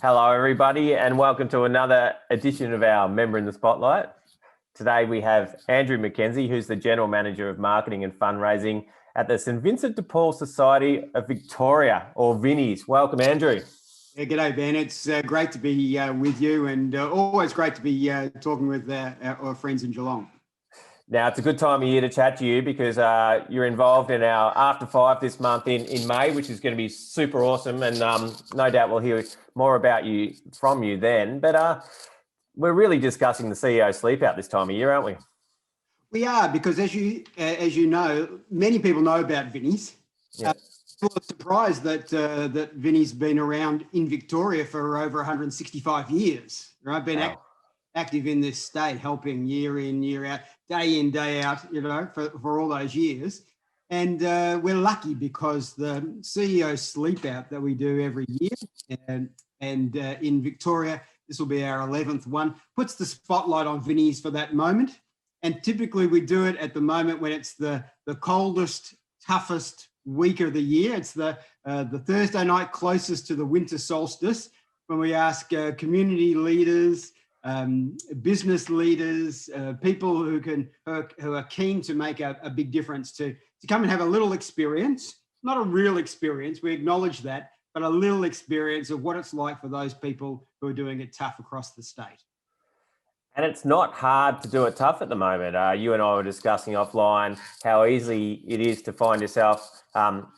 Hello, everybody, and welcome to another edition of our Member in the Spotlight. Today we have Andrew McKenzie, who's the General Manager of Marketing and Fundraising at the St Vincent de Paul Society of Victoria, or Vinnies. Welcome, Andrew. Yeah, g'day, Ben. It's great to be with you, and always great to be talking with our friends in Geelong. Now, it's a good time of year to chat to you because you're involved in our After Five this month in May, which is going to be super awesome. And no doubt we'll hear more about you from you then. But we're really discussing the CEO sleep out this time of year, aren't we? We are, because as you know, many people know about Vinnies. Yeah. People are surprised that Vinnies been around in Victoria for over 165 years, right? Been active in this state, helping year in, year out, day in, day out, for all those years. And we're lucky because the CEO sleep out that we do every year, and in Victoria, this will be our 11th one, puts the spotlight on Vinnies for that moment. And typically we do it at the moment when it's the coldest, toughest week of the year. It's the Thursday night closest to the winter solstice, when we ask community leaders, business leaders, people who are keen to make a big difference to come and have a little experience, not a real experience, we acknowledge that, but a little experience of what it's like for those people who are doing it tough across the state. And it's not hard to do it tough at the moment. You and I were discussing offline how easy it is to find yourself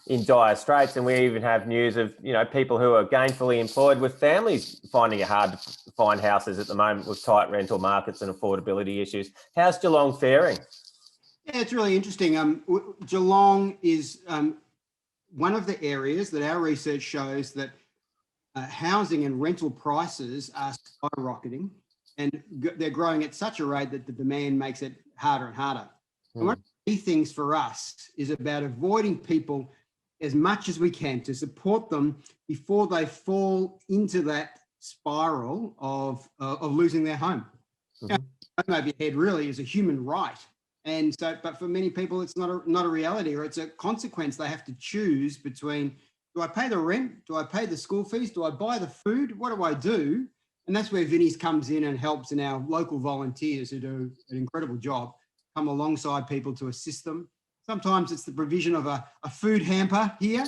in dire straits, and we even have news of people who are gainfully employed with families finding it hard to find houses at the moment with tight rental markets and affordability issues. How's Geelong faring? Yeah, it's really interesting. Geelong is one of the areas that our research shows that housing and rental prices are skyrocketing. And they're growing at such a rate that the demand makes it harder and harder. And one of the key things for us is about avoiding people as much as we can to support them before they fall into that spiral of losing their home. Home over your head really is a human right. And so, but for many people, it's not a reality, or it's a consequence. They have to choose between, do I pay the rent? Do I pay the school fees? Do I buy the food? What do I do? And that's where Vinnies comes in and helps, and our local volunteers who do an incredible job come alongside people to assist them. Sometimes it's the provision of a food hamper here,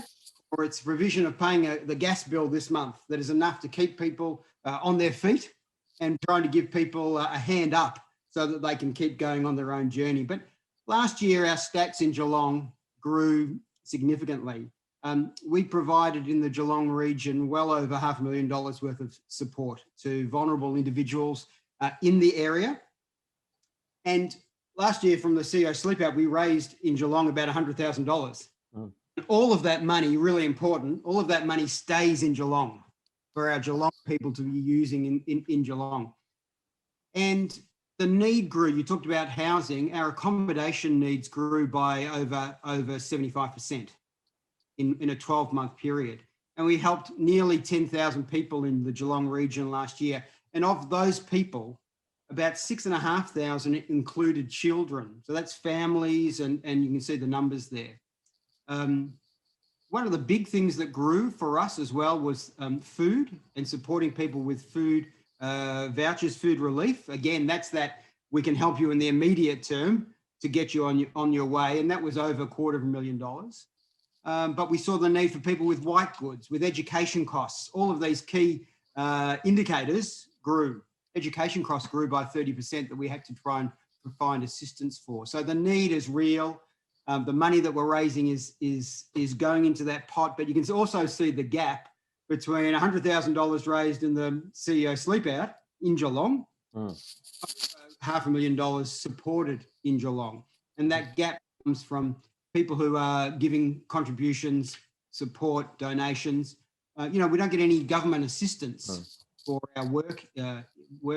or it's provision of paying the gas bill this month that is enough to keep people on their feet and trying to give people a hand up so that they can keep going on their own journey. But last year, our stats in Geelong grew significantly. We provided in the Geelong region well over $500,000 worth of support to vulnerable individuals in the area. And last year from the CEO Sleep Out, we raised in Geelong about $100,000. All of that money, really important, all of that money stays in Geelong for our Geelong people to be using in Geelong. And the need grew. You talked about housing. Our accommodation needs grew by over 75%. In a 12-month period. And we helped nearly 10,000 people in the Geelong region last year. And of those people, about 6,500 included children. So that's families, and you can see the numbers there. One of the big things that grew for us as well was food and supporting people with food vouchers, food relief. Again, that's that we can help you in the immediate term to get you on your way. And that was over $250,000. But we saw the need for people with white goods, with education costs. All of these key indicators grew. Education costs grew by 30% that we had to try and find assistance for. So the need is real. The money that we're raising is going into that pot, but you can also see the gap between $100,000 raised in the CEO Sleep Out in Geelong, $500,000 supported in Geelong. And that gap comes from people who are giving contributions, support, donations. We don't get any government assistance for our work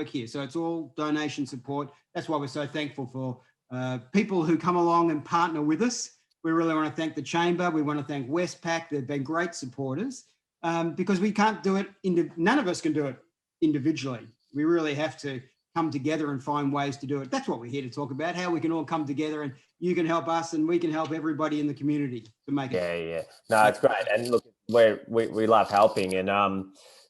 here. So it's all donation support. That's why we're so thankful for people who come along and partner with us. We really want to thank the Chamber. We want to thank Westpac. They've been great supporters because we can't do it, none of us can do it individually. We really have to come together and find ways to do it. That's what we're here to talk about, how we can all come together, and you can help us and we can help everybody in the community to make it. Yeah. No, it's great. And look, we love helping. And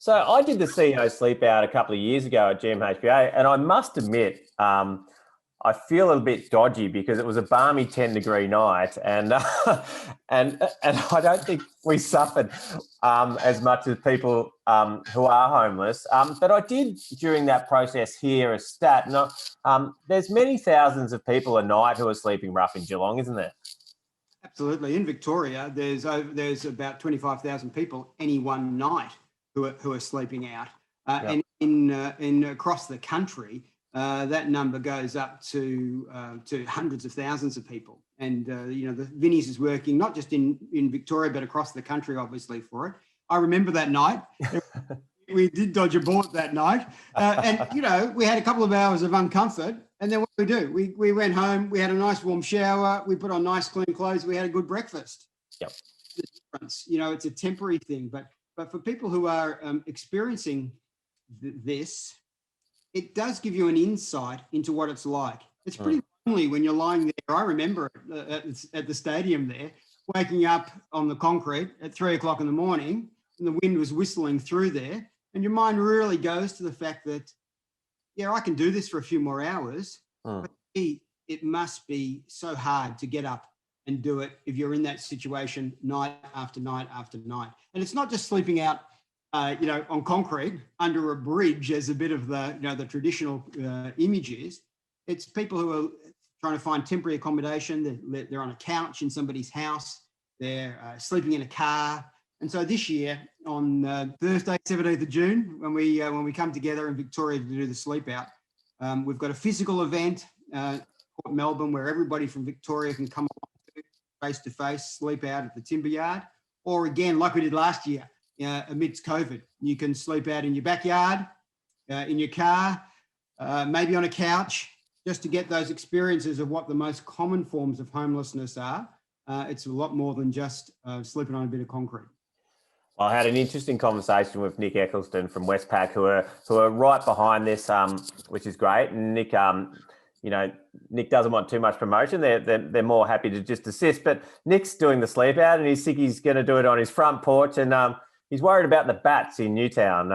So I did the CEO sleep out a couple of years ago at GMHBA, and I must admit, I feel a bit dodgy because it was a balmy 10-degree night, and and I don't think we suffered as much as people who are homeless. But I did during that process hear a stat. And there's many thousands of people a night who are sleeping rough in Geelong, isn't there? Absolutely. In Victoria, there's about 25,000 people any one night who are sleeping out, Yep. and in across the country, that number goes up to hundreds of thousands of people. And the Vinnies is working not just in Victoria but across the country, obviously, for it. I remember that night. We did dodge a bullet that night, and we had a couple of hours of uncomfort. And then what did we do? We went home. We had a nice warm shower. We put on nice clean clothes. We had a good breakfast. Yep. The difference, it's a temporary thing, but for people who are experiencing this, it does give you an insight into what it's like. It's pretty lonely when you're lying there. I remember at the stadium there, waking up on the concrete at 3 o'clock in the morning, and the wind was whistling through there, and your mind really goes to the fact that, yeah, I can do this for a few more hours, but it must be so hard to get up and do it if you're in that situation night after night after night. And it's not just sleeping out, on concrete under a bridge, as a bit of the traditional image is. It's people who are trying to find temporary accommodation. They're on a couch in somebody's house. They're sleeping in a car. And so this year, on Thursday, 17th of June, when we come together in Victoria to do the sleep out, we've got a physical event at Melbourne where everybody from Victoria can come face-to-face, sleep out at the timber yard. Or again, like we did last year, amidst COVID, you can sleep out in your backyard, in your car, maybe on a couch, just to get those experiences of what the most common forms of homelessness are. It's a lot more than just sleeping on a bit of concrete. I had an interesting conversation with Nick Eccleston from Westpac, who are right behind this, which is great. And Nick, Nick doesn't want too much promotion. They're more happy to just assist. But Nick's doing the sleep out, and he's sick. He's going to do it on his front porch, and he's worried about the bats in Newtown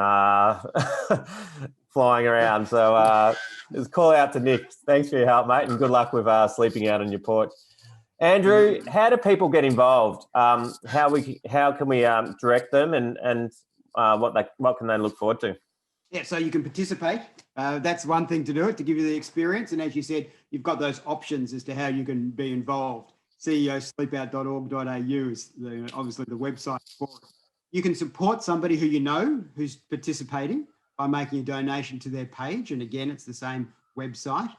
flying around. So just call out to Nick. Thanks for your help, mate, and good luck with sleeping out on your porch. Andrew, how do people get involved? How can we direct them, and what can they look forward to? Yeah, so you can participate. That's one thing to do it, to give you the experience. And as you said, you've got those options as to how you can be involved. ceosleepout.org.au is obviously the website for it. You can support somebody who you know who's participating by making a donation to their page. And again, it's the same website.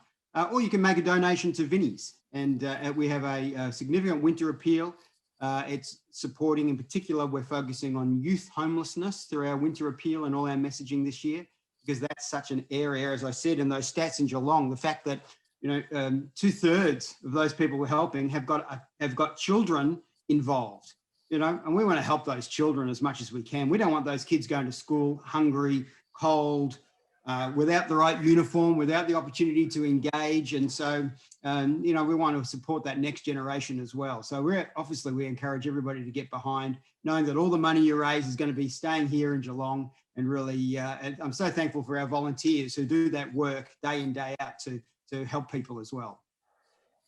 Or you can make a donation to Vinnies. And we have a significant winter appeal. It's supporting, in particular, we're focusing on youth homelessness through our winter appeal and all our messaging this year, because that's such an area, as I said, in those stats in Geelong, the fact that 2/3 of those people we're helping have got children involved, and we want to help those children as much as we can. We don't want those kids going to school hungry, cold, without the right uniform, without the opportunity to engage. And so, we want to support that next generation as well. So we encourage everybody to get behind, knowing that all the money you raise is going to be staying here in Geelong. And really, I'm so thankful for our volunteers who do that work day in, day out to help people as well.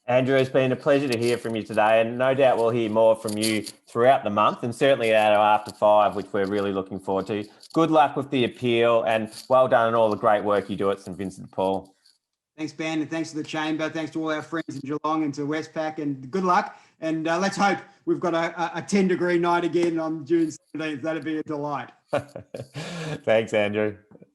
Andrew, it's been a pleasure to hear from you today, and no doubt we'll hear more from you throughout the month, and certainly at our After 5, which we're really looking forward to. Good luck with the appeal, and well done on all the great work you do at St Vincent de Paul. Thanks, Ben, and thanks to the Chamber. Thanks to all our friends in Geelong and to Westpac, and good luck. And let's hope we've got a 10-degree night again on June 17th. That'd be a delight. Thanks, Andrew.